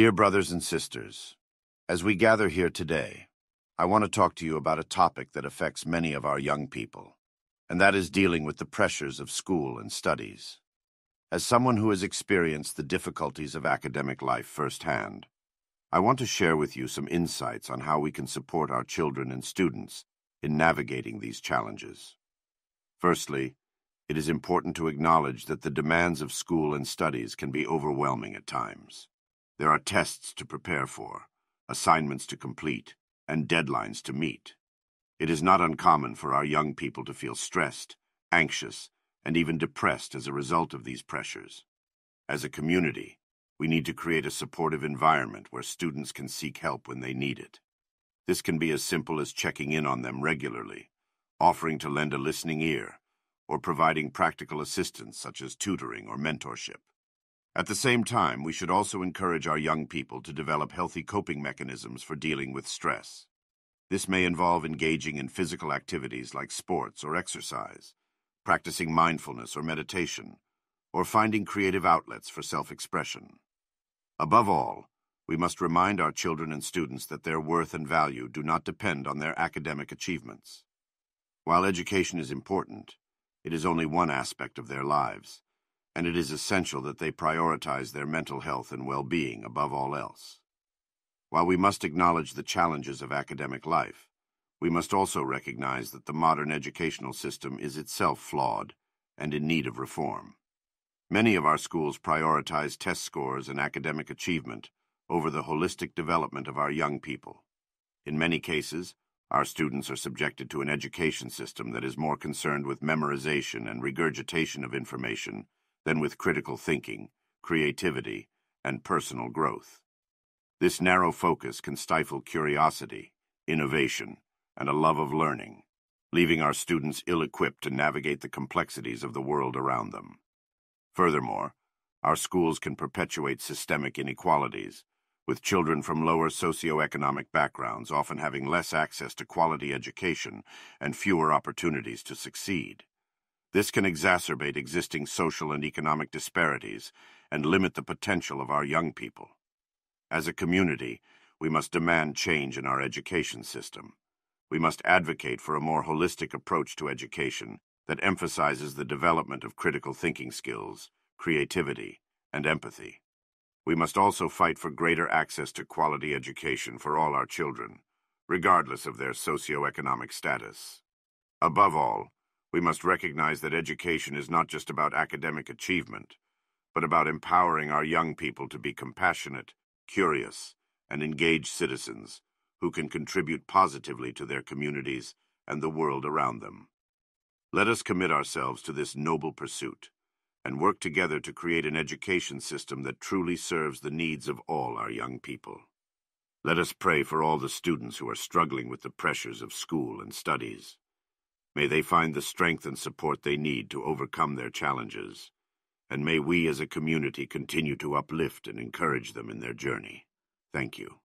Dear brothers and sisters, as we gather here today, I want to talk to you about a topic that affects many of our young people, and that is dealing with the pressures of school and studies. As someone who has experienced the difficulties of academic life firsthand, I want to share with you some insights on how we can support our children and students in navigating these challenges. Firstly, it is important to acknowledge that the demands of school and studies can be overwhelming at times. There are tests to prepare for, assignments to complete, and deadlines to meet. It is not uncommon for our young people to feel stressed, anxious, and even depressed as a result of these pressures. As a community, we need to create a supportive environment where students can seek help when they need it. This can be as simple as checking in on them regularly, offering to lend a listening ear, or providing practical assistance such as tutoring or mentorship. At the same time, we should also encourage our young people to develop healthy coping mechanisms for dealing with stress. This may involve engaging in physical activities like sports or exercise, practicing mindfulness or meditation, or finding creative outlets for self-expression. Above all, we must remind our children and students that their worth and value do not depend on their academic achievements. While education is important, it is only one aspect of their lives, and it is essential that they prioritize their mental health and well-being above all else. While we must acknowledge the challenges of academic life, we must also recognize that the modern educational system is itself flawed and in need of reform. Many of our schools prioritize test scores and academic achievement over the holistic development of our young people. In many cases, our students are subjected to an education system that is more concerned with memorization and regurgitation of information than with critical thinking, creativity, and personal growth. This narrow focus can stifle curiosity, innovation, and a love of learning, leaving our students ill-equipped to navigate the complexities of the world around them. Furthermore, our schools can perpetuate systemic inequalities, with children from lower socioeconomic backgrounds often having less access to quality education and fewer opportunities to succeed. This can exacerbate existing social and economic disparities and limit the potential of our young people. As a community, we must demand change in our education system. We must advocate for a more holistic approach to education that emphasizes the development of critical thinking skills, creativity, and empathy. We must also fight for greater access to quality education for all our children, regardless of their socioeconomic status. Above all, we must recognize that education is not just about academic achievement, but about empowering our young people to be compassionate, curious, and engaged citizens who can contribute positively to their communities and the world around them. Let us commit ourselves to this noble pursuit and work together to create an education system that truly serves the needs of all our young people. Let us pray for all the students who are struggling with the pressures of school and studies. May they find the strength and support they need to overcome their challenges, and may we as a community continue to uplift and encourage them in their journey. Thank you.